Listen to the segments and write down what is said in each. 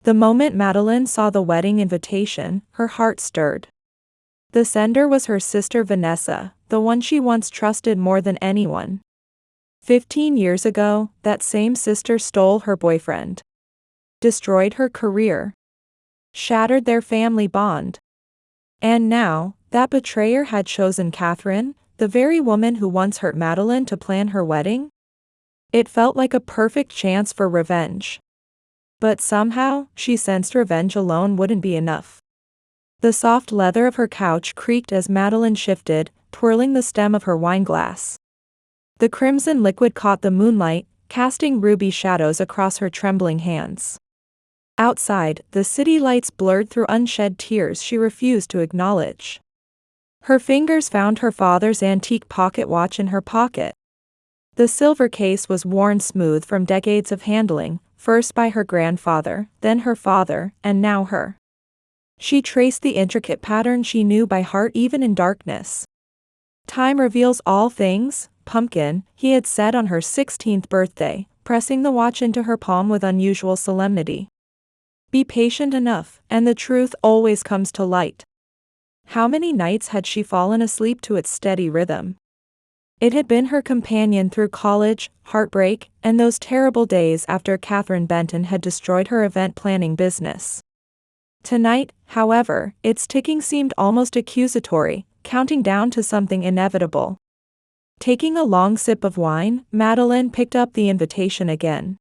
The moment Madeline saw the wedding invitation, her heart stirred. The sender was her sister Vanessa, the one she once trusted more than anyone. 15 years ago, that same sister stole her boyfriend, destroyed her career, shattered their family bond. And now, that betrayer had chosen Catherine, the very woman who once hurt Madeline, to plan her wedding? It felt like a perfect chance for revenge. But somehow, she sensed revenge alone wouldn't be enough. The soft leather of her couch creaked as Madeline shifted, twirling the stem of her wineglass. The crimson liquid caught the moonlight, casting ruby shadows across her trembling hands. Outside, the city lights blurred through unshed tears she refused to acknowledge. Her fingers found her father's antique pocket watch in her pocket. The silver case was worn smooth from decades of handling, first by her grandfather, then her father, and now her. She traced the intricate pattern she knew by heart even in darkness. "Time reveals all things, pumpkin," he had said on her 16th birthday, pressing the watch into her palm with unusual solemnity. "Be patient enough, and the truth always comes to light." How many nights had she fallen asleep to its steady rhythm? It had been her companion through college, heartbreak, and those terrible days after Catherine Benton had destroyed her event-planning business. Tonight, however, its ticking seemed almost accusatory, counting down to something inevitable. Taking a long sip of wine, Madeline picked up the invitation again.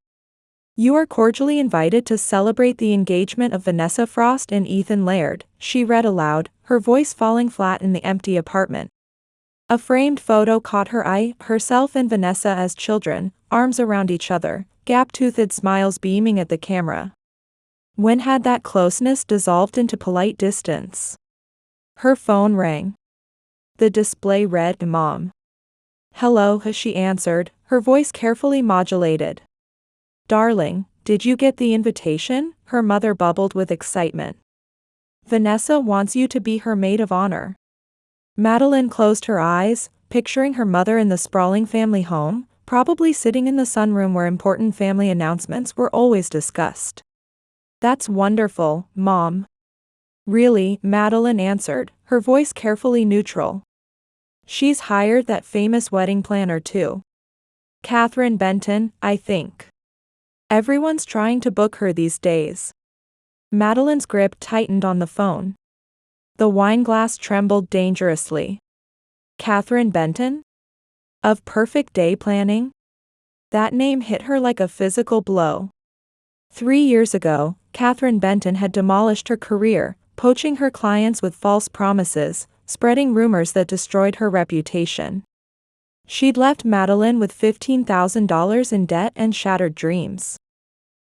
"You are cordially invited to celebrate the engagement of Vanessa Frost and Ethan Laird," she read aloud, her voice falling flat in the empty apartment. A framed photo caught her eye, herself and Vanessa as children, arms around each other, gap-toothed smiles beaming at the camera. When had that closeness dissolved into polite distance? Her phone rang. The display read, "Mom." "Hello," she answered, her voice carefully modulated. "Darling, did you get the invitation?" her mother bubbled with excitement. "Vanessa wants you to be her maid of honor." Madeline closed her eyes, picturing her mother in the sprawling family home, probably sitting in the sunroom where important family announcements were always discussed. "That's wonderful, Mom." "Really?" Madeline answered, her voice carefully neutral. "She's hired that famous wedding planner too. Catherine Benton, I think. Everyone's trying to book her these days." Madeline's grip tightened on the phone. The wineglass trembled dangerously. Catherine Benton? Of Perfect Day Planning? That name hit her like a physical blow. 3 years ago, Catherine Benton had demolished her career, poaching her clients with false promises, spreading rumors that destroyed her reputation. She'd left Madeline with $15,000 in debt and shattered dreams.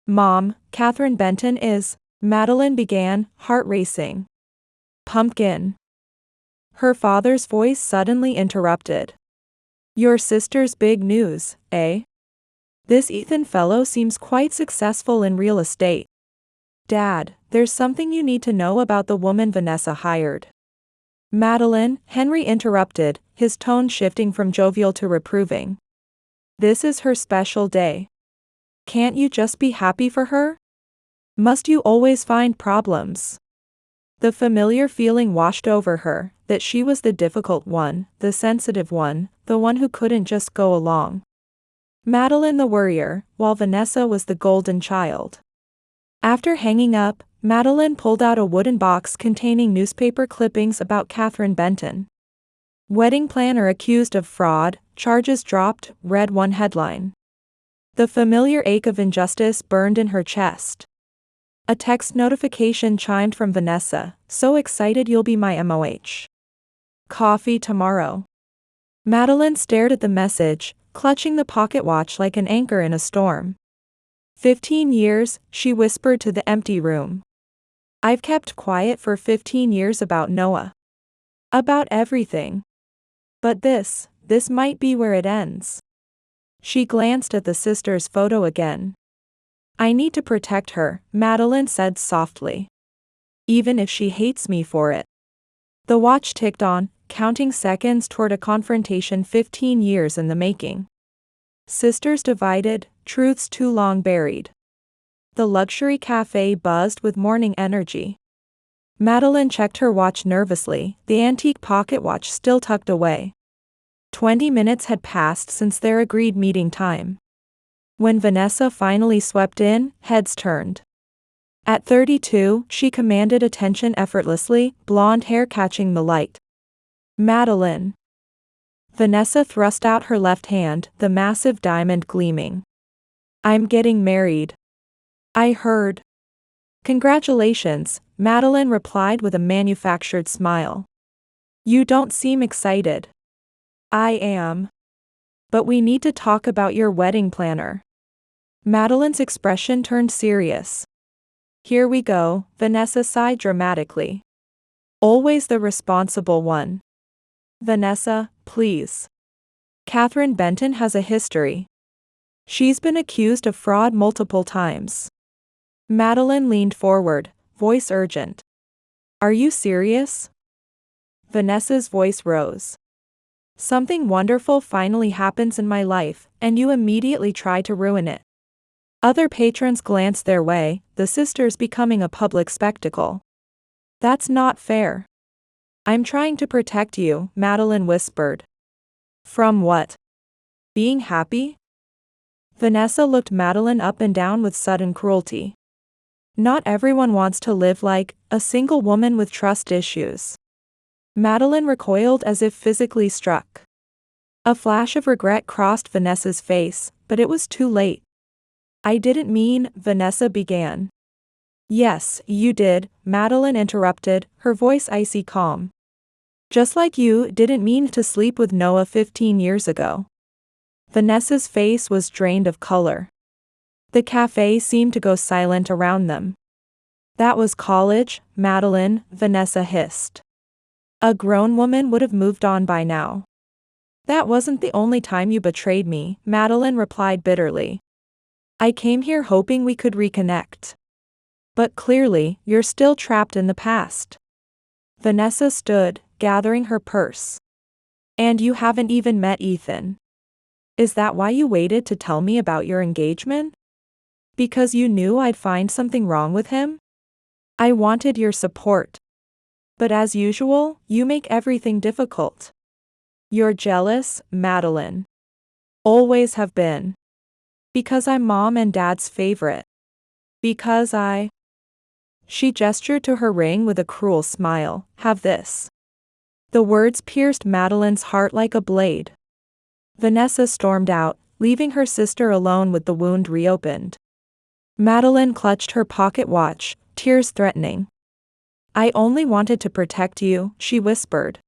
"Mom, Catherine Benton is," Madeline began, heart racing. "Pumpkin." Her father's voice suddenly interrupted. "Your sister's big news, eh? This Ethan fellow seems quite successful in real estate." "Dad, there's something you need to know about the woman Vanessa hired." "Madeline," Henry interrupted, his tone shifting from jovial to reproving. "This is her special day. Can't you just be happy for her? Must you always find problems?" The familiar feeling washed over her, that she was the difficult one, the sensitive one, the one who couldn't just go along. Madeline the worrier, while Vanessa was the golden child. After hanging up, Madeline pulled out a wooden box containing newspaper clippings about Catherine Benton. "Wedding planner accused of fraud, charges dropped," read one headline. The familiar ache of injustice burned in her chest. A text notification chimed from Vanessa, "So excited you'll be my MOH. Coffee tomorrow." Madeline stared at the message, clutching the pocket watch like an anchor in a storm. 15 years, she whispered to the empty room. "I've kept quiet for 15 years about Noah. About everything. But this might be where it ends." She glanced at the sister's photo again. "I need to protect her," Madeline said softly. "Even if she hates me for it." The watch ticked on, counting seconds toward a confrontation 15 years in the making. Sisters divided, truths too long buried. The luxury cafe buzzed with morning energy. Madeline checked her watch nervously, the antique pocket watch still tucked away. 20 minutes had passed since their agreed meeting time. When Vanessa finally swept in, heads turned. At 32, she commanded attention effortlessly, blonde hair catching the light. Madeline. Vanessa thrust out her left hand, the massive diamond gleaming. I'm getting married. I heard. Congratulations, Madeline replied with a manufactured smile. You don't seem excited. I am. But we need to talk about your wedding planner. Madeline's expression turned serious. Here we go, Vanessa sighed dramatically. Always the responsible one. Vanessa, please. Catherine Benton has a history. She's been accused of fraud multiple times. Madeline leaned forward, voice urgent. Are you serious? Vanessa's voice rose. Something wonderful finally happens in my life, and you immediately try to ruin it. Other patrons glanced their way, the sisters becoming a public spectacle. That's not fair. I'm trying to protect you, Madeline whispered. From what? Being happy? Vanessa looked Madeline up and down with sudden cruelty. Not everyone wants to live like a single woman with trust issues. Madeline recoiled as if physically struck. A flash of regret crossed Vanessa's face, but it was too late. I didn't mean, Vanessa began. Yes, you did, Madeline interrupted, her voice icy calm. Just like you didn't mean to sleep with Noah 15 years ago. Vanessa's face was drained of color. The cafe seemed to go silent around them. That was college, Madeline, Vanessa hissed. A grown woman would have moved on by now. That wasn't the only time you betrayed me, Madeline replied bitterly. I came here hoping we could reconnect. But clearly, you're still trapped in the past. Vanessa stood, gathering her purse. And you haven't even met Ethan. Is that why you waited to tell me about your engagement? Because you knew I'd find something wrong with him? I wanted your support. But as usual, you make everything difficult. You're jealous, Madeline. Always have been. Because I'm mom and dad's favorite. Because I... She gestured to her ring with a cruel smile. Have this. The words pierced Madeline's heart like a blade. Vanessa stormed out, leaving her sister alone with the wound reopened. Madeline clutched her pocket watch, tears threatening. I only wanted to protect you, she whispered.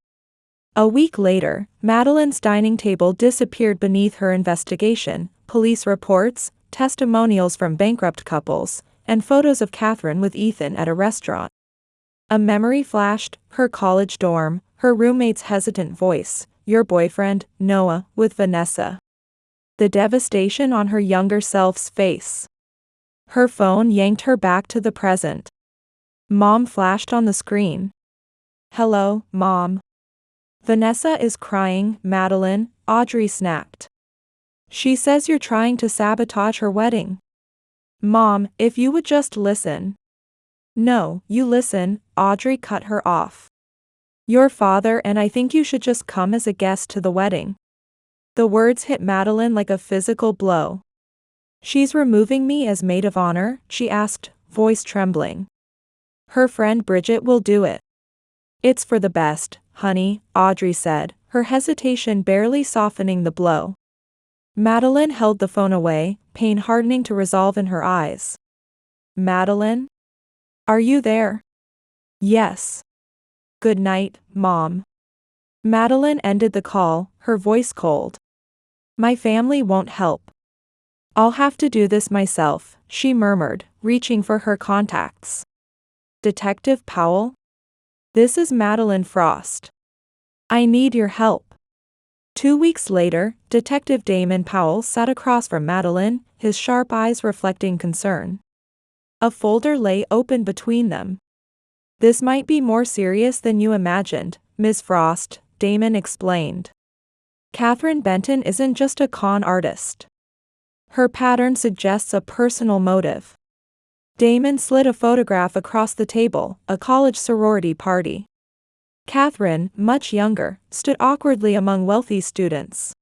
A week later, Madeline's dining table disappeared beneath her investigation, police reports, testimonials from bankrupt couples, and photos of Catherine with Ethan at a restaurant. A memory flashed, her college dorm, her roommate's hesitant voice, your boyfriend, Noah, with Vanessa. The devastation on her younger self's face. Her phone yanked her back to the present. Mom flashed on the screen. Hello, Mom. Vanessa is crying, Madeline, Audrey snapped. She says you're trying to sabotage her wedding. Mom, if you would just listen. No, you listen, Audrey cut her off. Your father and I think you should just come as a guest to the wedding. The words hit Madeline like a physical blow. She's removing me as maid of honor, she asked, voice trembling. Her friend Bridget will do it. It's for the best, honey, Audrey said, her hesitation barely softening the blow. Madeline held the phone away, pain hardening to resolve in her eyes. Madeline? Are you there? Yes. Good night, Mom. Madeline ended the call, her voice cold. My family won't help. I'll have to do this myself, she murmured, reaching for her contacts. Detective Powell? This is Madeline Frost. I need your help. 2 weeks later, Detective Damon Powell sat across from Madeline, his sharp eyes reflecting concern. A folder lay open between them. This might be more serious than you imagined, Ms. Frost, Damon explained. Catherine Benton isn't just a con artist. Her pattern suggests a personal motive. Damon slid a photograph across the table, a college sorority party. Catherine, much younger, stood awkwardly among wealthy students.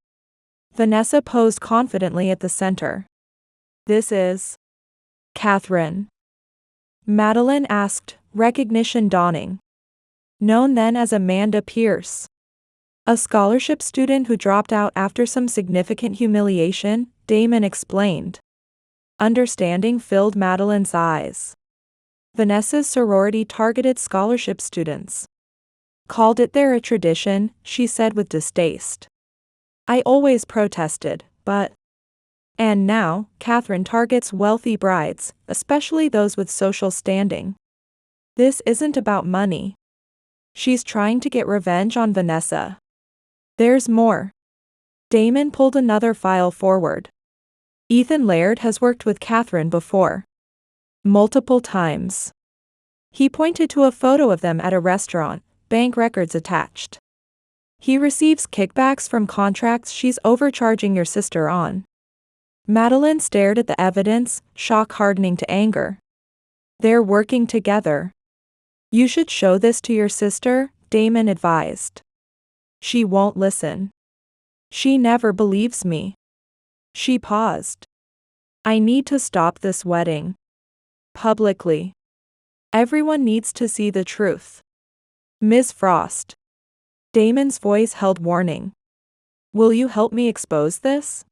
Vanessa posed confidently at the center. "This is Catherine?" Madeline asked, recognition dawning. Known then as Amanda Pierce. A scholarship student who dropped out after some significant humiliation, Damon explained. Understanding filled Madeline's eyes. Vanessa's sorority targeted scholarship students. Called it there a tradition, she said with distaste. I always protested, but... And now, Catherine targets wealthy brides, especially those with social standing. This isn't about money. She's trying to get revenge on Vanessa. There's more. Damon pulled another file forward. Ethan Laird has worked with Catherine before. Multiple times. He pointed to a photo of them at a restaurant, bank records attached. He receives kickbacks from contracts she's overcharging your sister on. Madeline stared at the evidence, shock hardening to anger. They're working together. You should show this to your sister, Damon advised. She won't listen. She never believes me. She paused. I need to stop this wedding. Publicly. Everyone needs to see the truth. Miss Frost. Damon's voice held warning. Will you help me expose this?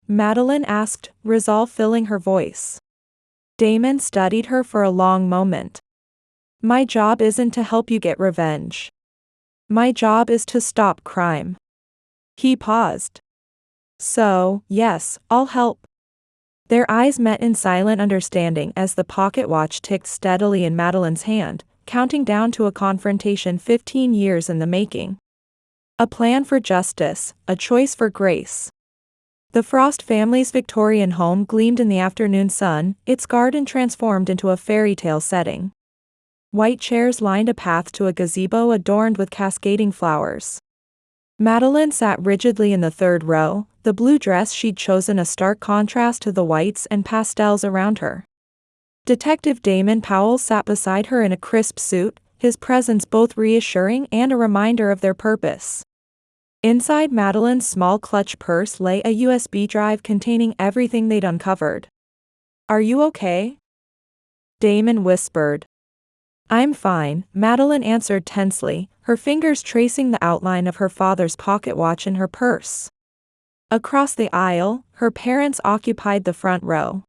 Madeline asked, resolve filling her voice. Damon studied her for a long moment. My job isn't to help you get revenge. My job is to stop crime. He paused. So, yes, I'll help. Their eyes met in silent understanding as the pocket watch ticked steadily in Madeline's hand, counting down to a confrontation 15 years in the making. A plan for justice, a choice for grace. The Frost family's Victorian home gleamed in the afternoon sun, its garden transformed into a fairy tale setting. White chairs lined a path to a gazebo adorned with cascading flowers. Madeline sat rigidly in the third row, the blue dress she'd chosen a stark contrast to the whites and pastels around her. Detective Damon Powell sat beside her in a crisp suit, his presence both reassuring and a reminder of their purpose. Inside Madeline's small clutch purse lay a USB drive containing everything they'd uncovered. Are you okay? Damon whispered. I'm fine, Madeline answered tensely, her fingers tracing the outline of her father's pocket watch in her purse. Across the aisle, her parents occupied the front row.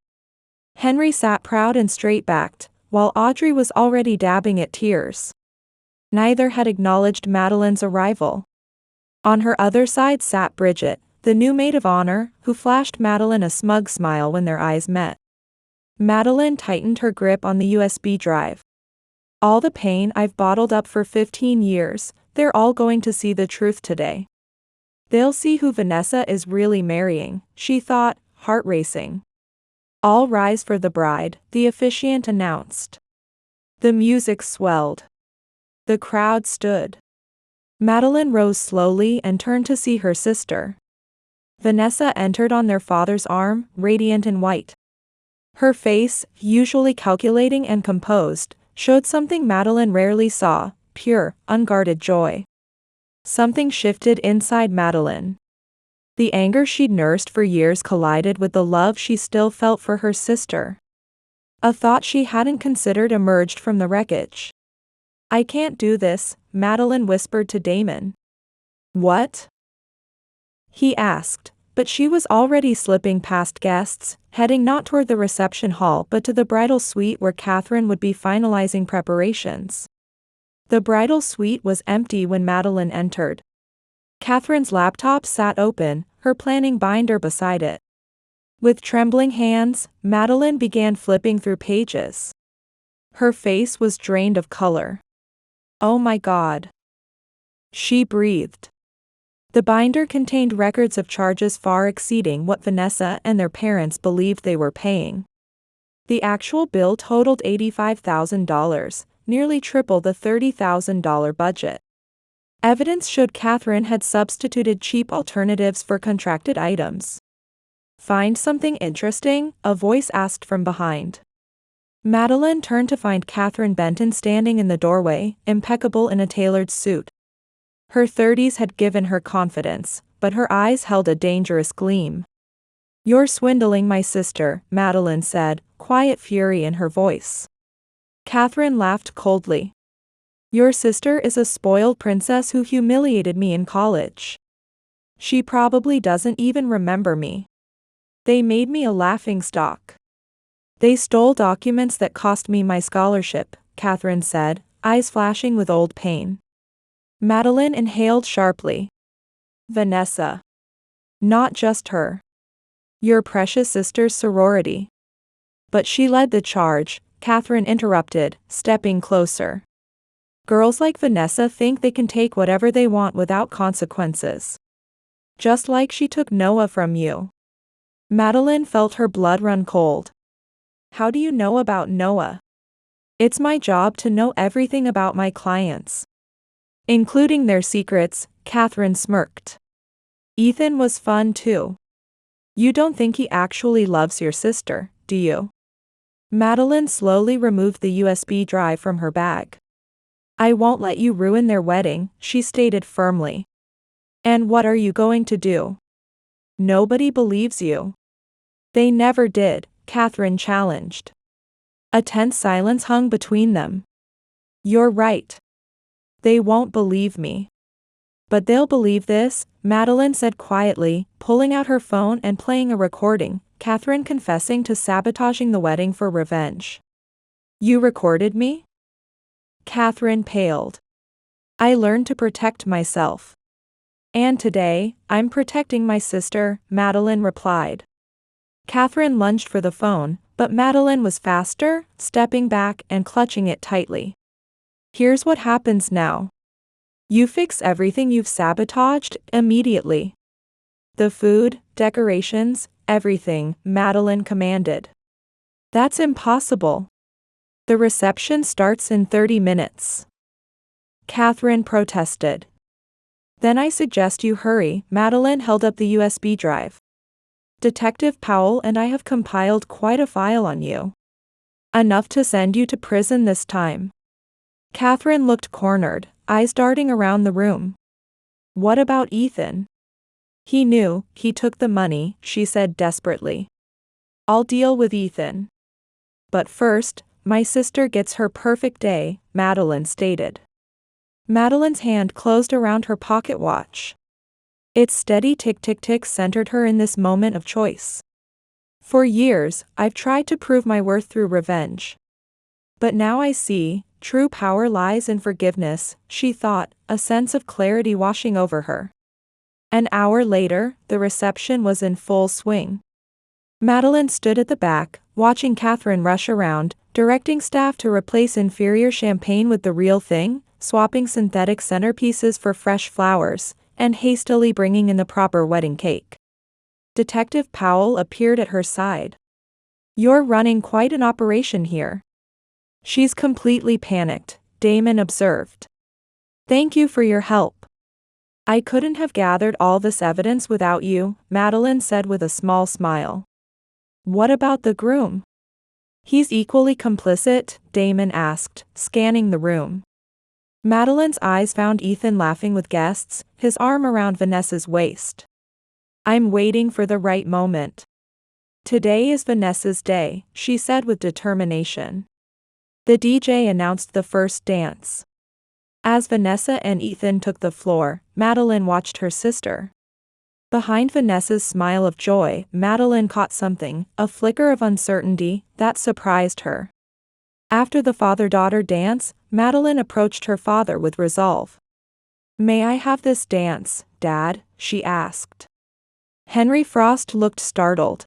Henry sat proud and straight-backed, while Audrey was already dabbing at tears. Neither had acknowledged Madeline's arrival. On her other side sat Bridget, the new maid of honor, who flashed Madeline a smug smile when their eyes met. Madeline tightened her grip on the USB drive. All the pain I've bottled up for 15 years, they're all going to see the truth today. They'll see who Vanessa is really marrying, she thought, heart racing. All rise for the bride, the officiant announced. The music swelled. The crowd stood. Madeline rose slowly and turned to see her sister. Vanessa entered on their father's arm, radiant in white. Her face, usually calculating and composed, showed something Madeline rarely saw, pure, unguarded joy. Something shifted inside Madeline. The anger she'd nursed for years collided with the love she still felt for her sister. A thought she hadn't considered emerged from the wreckage. I can't do this, Madeline whispered to Damon. What? He asked, but she was already slipping past guests, heading not toward the reception hall but to the bridal suite where Catherine would be finalizing preparations. The bridal suite was empty when Madeline entered. Catherine's laptop sat open, her planning binder beside it. With trembling hands, Madeline began flipping through pages. Her face was drained of color. Oh my God. She breathed. The binder contained records of charges far exceeding what Vanessa and their parents believed they were paying. The actual bill totaled $85,000, nearly triple the $30,000 budget. Evidence showed Catherine had substituted cheap alternatives for contracted items. Find something interesting? A voice asked from behind. Madeline turned to find Catherine Benton standing in the doorway, impeccable in a tailored suit. Her 30s had given her confidence, but her eyes held a dangerous gleam. "You're swindling my sister," Madeline said, quiet fury in her voice. Catherine laughed coldly. "Your sister is a spoiled princess who humiliated me in college. She probably doesn't even remember me. They made me a laughingstock. They stole documents that cost me my scholarship," Catherine said, eyes flashing with old pain. Madeline inhaled sharply. "Vanessa. Not just her. Your precious sister's sorority." "But she led the charge," Catherine interrupted, stepping closer. "Girls like Vanessa think they can take whatever they want without consequences. Just like she took Noah from you." Madeline felt her blood run cold. "How do you know about Noah?" "It's my job to know everything about my clients. Including their secrets," Catherine smirked. "Ethan was fun too. You don't think he actually loves your sister, do you?" Madeline slowly removed the USB drive from her bag. "I won't let you ruin their wedding," she stated firmly. "And what are you going to do?" "Nobody believes you." "They never did," Catherine challenged. A tense silence hung between them. "You're right. They won't believe me. But they'll believe this," Madeline said quietly, pulling out her phone and playing a recording, Catherine confessing to sabotaging the wedding for revenge. "You recorded me?" Catherine paled. "I learned to protect myself. And today, I'm protecting my sister," Madeline replied. Catherine lunged for the phone, but Madeline was faster, stepping back and clutching it tightly. "Here's what happens now. You fix everything you've sabotaged immediately. The food, decorations, everything," Madeline commanded. "That's impossible. The reception starts in 30 minutes. Catherine protested. "Then I suggest you hurry," Madeline held up the USB drive. "Detective Powell and I have compiled quite a file on you. Enough to send you to prison this time." Catherine looked cornered, eyes darting around the room. "What about Ethan?" "He knew, he took the money," she said desperately. "I'll deal with Ethan. But first, my sister gets her perfect day," Madeline stated. Madeline's hand closed around her pocket watch. Its steady tick-tick-tick centered her in this moment of choice. "For years, I've tried to prove my worth through revenge. But now I see, true power lies in forgiveness," she thought, a sense of clarity washing over her. An hour later, the reception was in full swing. Madeline stood at the back, watching Catherine rush around, directing staff to replace inferior champagne with the real thing, swapping synthetic centerpieces for fresh flowers, and hastily bringing in the proper wedding cake. Detective Powell appeared at her side. "You're running quite an operation here." "She's completely panicked," Damon observed. "Thank you for your help." "I couldn't have gathered all this evidence without you," Madeline said with a small smile. "What about the groom?" "He's equally complicit?" Damon asked, scanning the room. Madeline's eyes found Ethan laughing with guests, his arm around Vanessa's waist. "I'm waiting for the right moment. Today is Vanessa's day," she said with determination. The DJ announced the first dance. As Vanessa and Ethan took the floor, Madeline watched her sister. Behind Vanessa's smile of joy, Madeline caught something, a flicker of uncertainty, that surprised her. After the father-daughter dance, Madeline approached her father with resolve. "May I have this dance, Dad?" she asked. Henry Frost looked startled.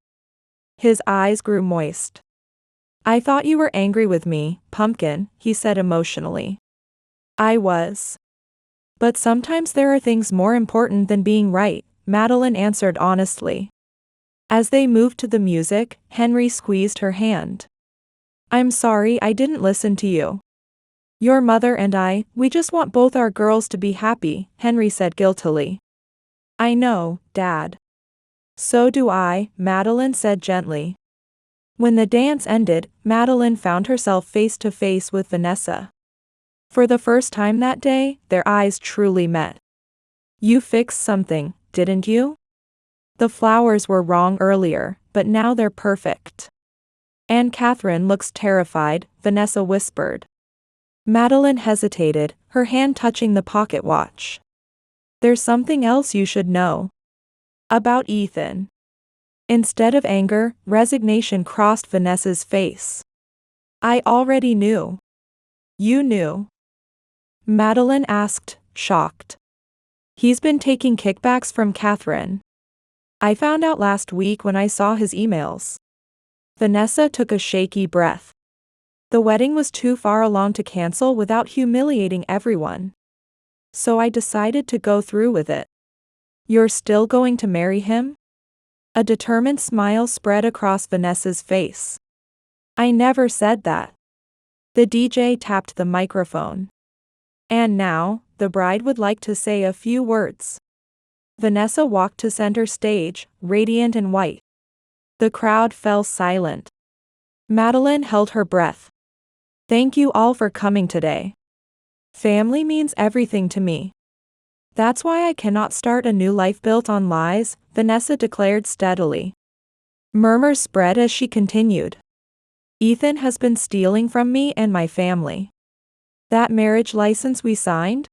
His eyes grew moist. "I thought you were angry with me, Pumpkin," he said emotionally. "I was. But sometimes there are things more important than being right," Madeline answered honestly. As they moved to the music, Henry squeezed her hand. "I'm sorry I didn't listen to you. Your mother and we just want both our girls to be happy," Henry said guiltily. "I know, Dad. So do I," Madeline said gently. When the dance ended, Madeline found herself face to face with Vanessa. For the first time that day, their eyes truly met. You fixed something, didn't you? The flowers were wrong earlier, but now they're perfect. Anne Catherine looks terrified, Vanessa whispered. Madeline hesitated, her hand touching the pocket watch. There's something else you should know. About Ethan. Instead of anger, resignation crossed Vanessa's face. I already knew. You knew? Madeline asked, shocked. He's been taking kickbacks from Catherine. I found out last week when I saw his emails. Vanessa took a shaky breath. The wedding was too far along to cancel without humiliating everyone. So I decided to go through with it. You're still going to marry him? A determined smile spread across Vanessa's face. I never said that. The DJ tapped the microphone. And now, the bride would like to say a few words. Vanessa walked to center stage, radiant and white. The crowd fell silent. Madeline held her breath. Thank you all for coming today. Family means everything to me. That's why I cannot start a new life built on lies, Vanessa declared steadily. Murmurs spread as she continued. Ethan has been stealing from me and my family. That marriage license we signed?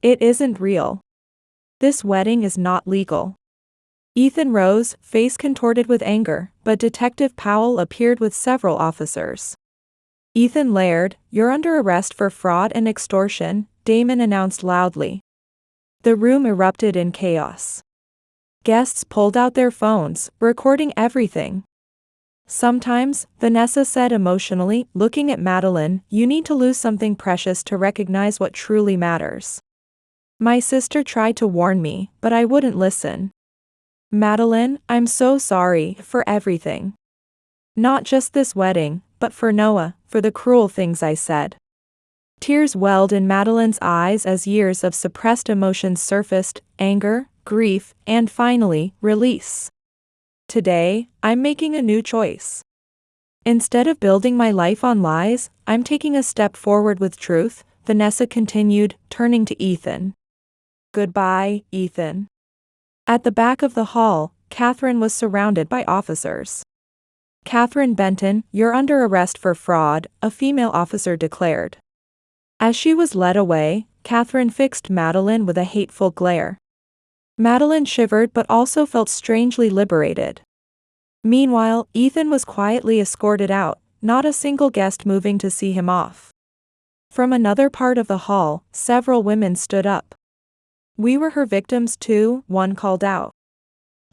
It isn't real. This wedding is not legal. Ethan rose, face contorted with anger, but Detective Powell appeared with several officers. Ethan Laird, you're under arrest for fraud and extortion, Damon announced loudly. The room erupted in chaos. Guests pulled out their phones, recording everything. Sometimes, Vanessa said emotionally, looking at Madeline, you need to lose something precious to recognize what truly matters. My sister tried to warn me, but I wouldn't listen. Madeline, I'm so sorry for everything. Not just this wedding, but for Noah, for the cruel things I said. Tears welled in Madeline's eyes as years of suppressed emotions surfaced, anger, grief, and finally, release. Today, I'm making a new choice. Instead of building my life on lies, I'm taking a step forward with truth, Vanessa continued, turning to Ethan. Goodbye, Ethan. At the back of the hall, Catherine was surrounded by officers. Catherine Benton, you're under arrest for fraud, a female officer declared. As she was led away, Catherine fixed Madeline with a hateful glare. Madeline shivered but also felt strangely liberated. Meanwhile, Ethan was quietly escorted out, not a single guest moving to see him off. From another part of the hall, several women stood up. We were her victims too, one called out.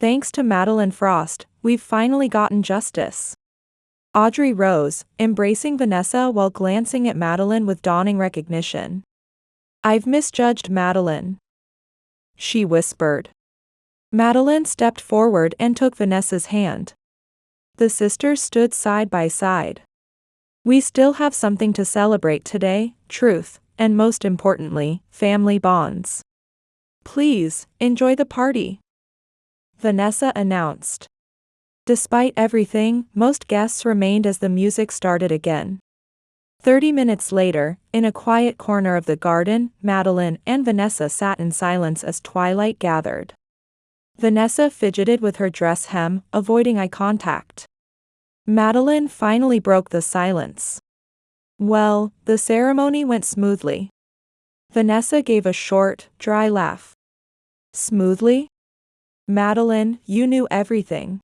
Thanks to Madeline Frost, we've finally gotten justice. Audrey rose, embracing Vanessa while glancing at Madeline with dawning recognition. I've misjudged Madeline, she whispered. Madeline stepped forward and took Vanessa's hand. The sisters stood side by side. We still have something to celebrate today, truth, and most importantly, family bonds. Please, enjoy the party, Vanessa announced. Despite everything, most guests remained as the music started again. 30 minutes later, in a quiet corner of the garden, Madeline and Vanessa sat in silence as twilight gathered. Vanessa fidgeted with her dress hem, avoiding eye contact. Madeline finally broke the silence. Well, the ceremony went smoothly. Vanessa gave a short, dry laugh. Smoothly? Madeline, you knew everything.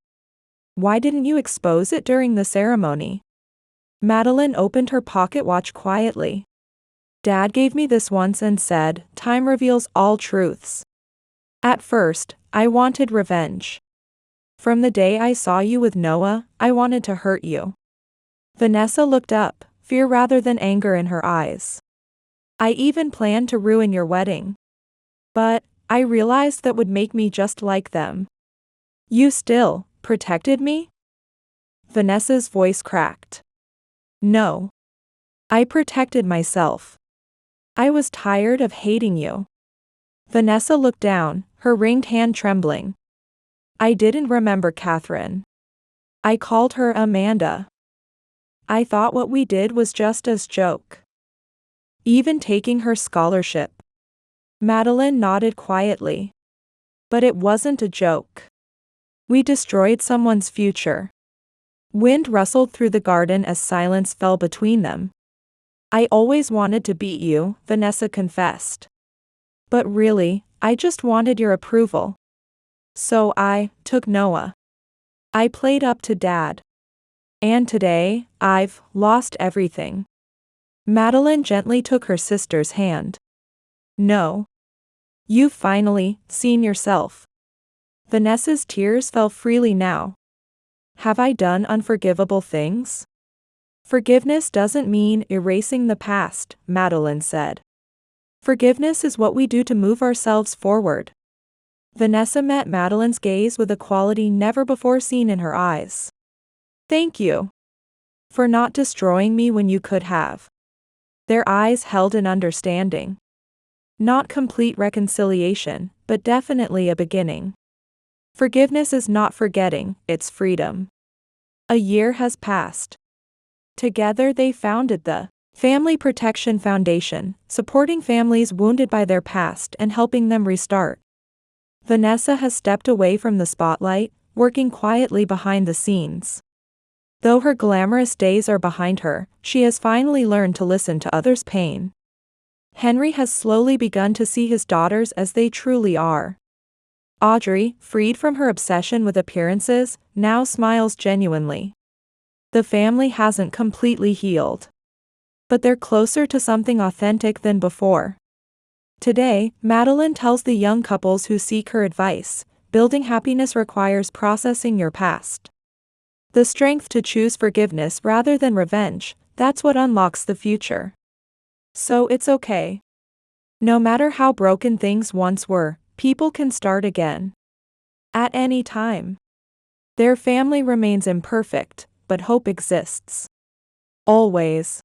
Why didn't you expose it during the ceremony? Madeline opened her pocket watch quietly. Dad gave me this once and said, time reveals all truths. At first, I wanted revenge. From the day I saw you with Noah, I wanted to hurt you. Vanessa looked up, fear rather than anger in her eyes. I even planned to ruin your wedding. But, I realized that would make me just like them. You still protected me? Vanessa's voice cracked. No. I protected myself. I was tired of hating you. Vanessa looked down, her ringed hand trembling. I didn't remember Catherine. I called her Amanda. I thought what we did was just a joke. Even taking her scholarship. Madeline nodded quietly. But it wasn't a joke. We destroyed someone's future. Wind rustled through the garden as silence fell between them. I always wanted to beat you, Vanessa confessed. But really, I just wanted your approval. So I took Noah. I played up to Dad. And today, I've lost everything. Madeline gently took her sister's hand. No. You've finally seen yourself. Vanessa's tears fell freely now. Have I done unforgivable things? Forgiveness doesn't mean erasing the past, Madeline said. Forgiveness is what we do to move ourselves forward. Vanessa met Madeline's gaze with a quality never before seen in her eyes. Thank you. For not destroying me when you could have. Their eyes held in understanding. Not complete reconciliation, but definitely a beginning. Forgiveness is not forgetting, it's freedom. A year has passed. Together they founded the Family Protection Foundation, supporting families wounded by their past and helping them restart. Vanessa has stepped away from the spotlight, working quietly behind the scenes. Though her glamorous days are behind her, she has finally learned to listen to others' pain. Henry has slowly begun to see his daughters as they truly are. Audrey, freed from her obsession with appearances, now smiles genuinely. The family hasn't completely healed. But they're closer to something authentic than before. Today, Madeline tells the young couples who seek her advice, building happiness requires processing your past. The strength to choose forgiveness rather than revenge, that's what unlocks the future. So it's okay. No matter how broken things once were, people can start again. At any time. Their family remains imperfect, but hope exists. Always.